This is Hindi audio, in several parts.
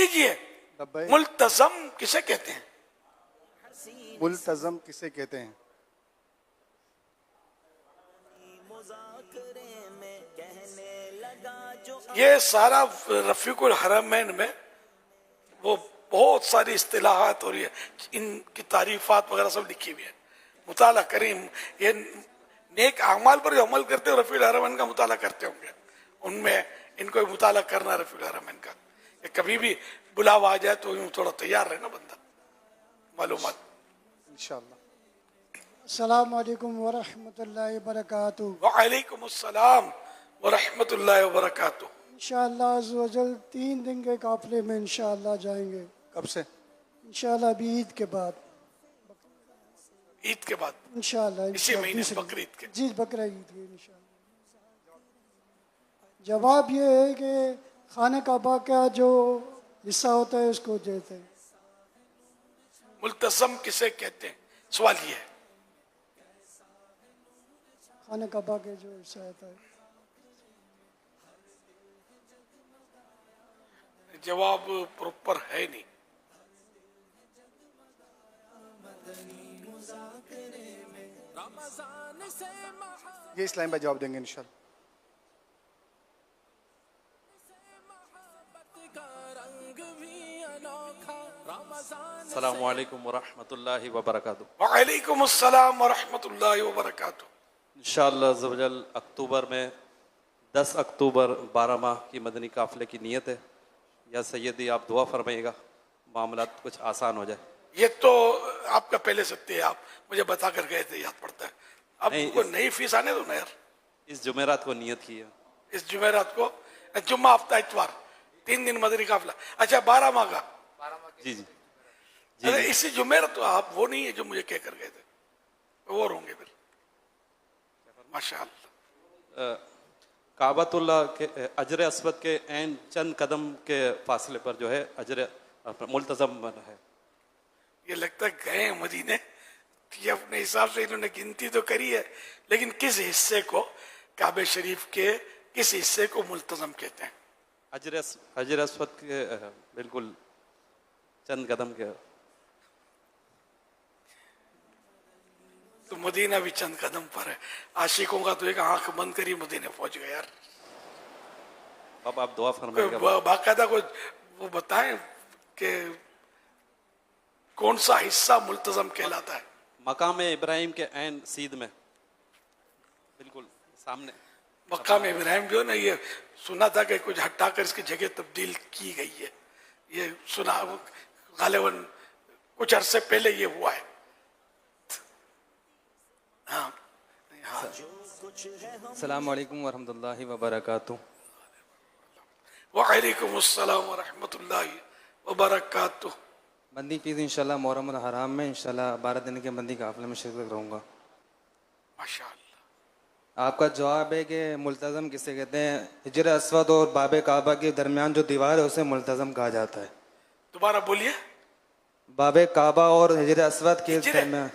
दीजिए, मुल्तजम किसे कहते हैं? मुल्तजम किसे कहते हैं? ये सारा रफीकुल हरमैन में वो बहुत सारी इस्तिलाहात और ये इनकी तारीफात वगैरह सब लिखी हुई है। मुताला करीम, ये नेक अमाल पर जो अमल करते हो रफीकुल हरमैन का मुताला करते होंगे, उनमें इनको मुताला करना रफीकुल हरमैन का। ये कभी भी बुलावा आ जाए तो यूं थोड़ा तैयार रहे ना बंदा, मालूमात। इंशाअल्लाह। अस्सलामु अलैकुम व रहमतुल्लाहि व बरकातुहू। व अलैकुम अस्सलाम व रहमतुल्लाहि व बरकातुहू। इंशाअल्लाह अज़्ज़ व जल 3 दिन के काफिले में इंशाअल्लाह जाएंगे। कब से? इंशाअल्लाह अभी ईद के बाद। ईद के बाद इंशाअल्लाह इसी महीने बकरीद के। जी, बकरा ईद के इंशाअल्लाह। जवाब ये है कि खाने काबा का जो हिस्सा होता है उसको देते हैं। मुल्तजम किसे कहते हैं, सवाल ये है। खाने काबा के जो हिस्सा होता है। जवाब प्रॉपर है नहीं। ये इस्लाम भाई जवाब देंगे इंशाअल्लाह। अस्सलामु अलैकुम वरहमतुल्लाहि वबरकातुहू। वालेकुम अस्सलाम वरहमतुल्लाहि वबरकातुहू। इंशाअल्लाह ज़वजल अक्टूबर में 10 अक्टूबर 12 माह की मदनी काफ़िले की नीयत है। या सैयदी आप दुआ फरमाइएगा, मामला कुछ आसान हो जाए। ये तो आपका पहले सत्य है, आप मुझे बता कर गए थे, याद पड़ता है। अब को नई फीस आने दो ना यार। इस जुमेरात को नीयत की है। इस जुमेरात को, जुम्मा हफ्ता इतवार 3 दिन मदनी काफिला। अच्छा 12 माह का। जी जी अरे इसी जुमेरात तो आप वो नहीं है जो मुझे कह कर गए थे, और होंगे फिर माशाअल्लाह। काबतुल्लाह के अजर अस्वद के ऐन चंद कदम के फासले पर जो है अजर मुल्तज़म है। ये लगता है गए मदीने, ये अपने हिसाब से इन्होंने गिनती तो करी है, लेकिन किस हिस्से को काबे शरीफ के किस हिस्से को मुल्तज़म कहते हैं? अजर अस्वद के बिल्कुल चंद कदम के। तो मदीना भी चंद कदम पर है। आशिकों का तो एक आंख बंद करी मदीने पहुंच गए यार। अब आप दुआ फरमाइएगा। बाकायदा को वो बताएं कि कौन सा हिस्सा मुल्तज़म कहलाता है? मकाम इब्राहिम के ऐन सीध में, बिल्कुल सामने। मकाम इब्राहिम जो ना, ये सुना था कि कुछ हटाकर इसकी जगह तब्दील की गई है। ये सुना गालिबन कुछ अरसे पहले ये हुआ है। हाँ, अस्सलाम वालेकुम वरहमतुल्लाहि वबरकातुहू। वालेकुम अस्सलाम वरहमतुल्लाहि वबरकातुहू। बंदी की इंशाल्लाह मुहर्रम अल हराम में इंशाल्लाह 12 दिन के बंदी काफिले में शिरकत रहूँगा। माशाअल्लाह। आपका जवाब है कि मुल्तज़म किसे कहते हैं? हिजर अस्वद और बाबे काबा के दरमियान जो दीवार है उसे मुल्तज़म कहा जाता है। दोबारा बोलिए। बाबे काबा और हिजर अस्वद के दरमियान,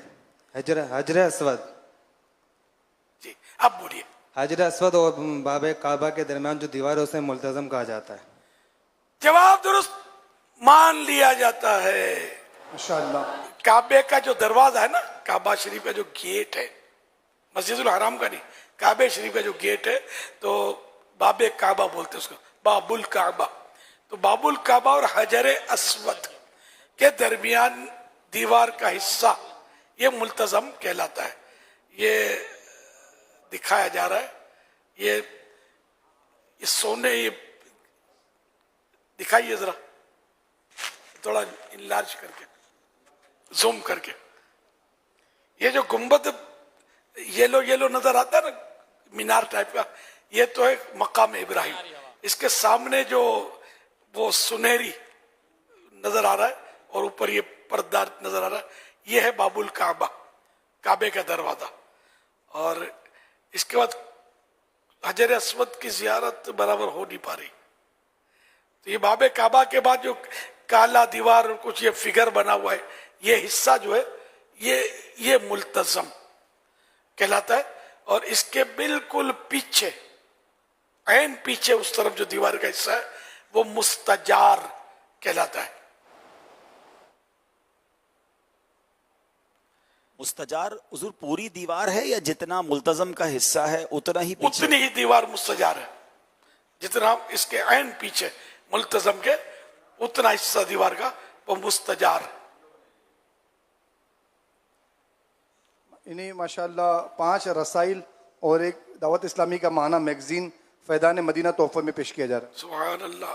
हजर अस्वद। जी अब बोलिए। हजर अस्वद और बाबे काबा के दरमियान जो दीवार है उसे मुल्तज़म कहा जाता है। जवाब दुरुस्त मान लिया जाता है। इंशाअल्लाह। काबे का जो दरवाजा है ना, काबा शरीफ का जो गेट है, मस्जिदुल हराम का नहीं, काबे शरीफ का जो गेट है, तो बाबे काबा बोलते हैं उसको, बाबुल काबा। तो बाबुल काबा और हजर अस्वद के दरमियान दीवार का हिस्सा ये मुल्तज़म कहलाता है। ये दिखाया जा रहा है, ये सोने, ये दिखाइए जरा थोड़ा इनलार्ज करके, जूम करके। ये जो गुंबद येलो येलो नजर आता है ना, मीनार टाइप का, ये तो है मकाम इब्राहिम। इसके सामने जो वो सुनहरी नजर आ रहा है और ऊपर ये पर्दा नजर आ रहा है, ये है बाबुल काबा, काबे का दरवाजा। और इसके बाद हजर अस्वद की जियारत बराबर हो नहीं पा रही। तो ये बाबे काबा के बाद जो काला दीवार और कुछ ये फिगर बना हुआ है, ये हिस्सा जो है ये मुल्तज़म कहलाता है। और इसके बिल्कुल पीछे, ऐन पीछे उस तरफ जो दीवार का हिस्सा है, वो मुस्तजार कहलाता है। मुस्तजार हुजूर पूरी दीवार है या जितना मुल्तजम का हिस्सा है उतना ही पीछे? उतनी ही दीवार मुस्तजार है जितना इसके ऐन पीछे मुल्तजम के उतना हिस्सा दीवार का वो मुस्तजार है। इन्हीं माशाल्लाह 5 रसाइल और एक दावत इस्लामी का माना मैगजीन फैदान मदीना तोहफे में पेश किया जा रहा है। सुभान अल्लाह।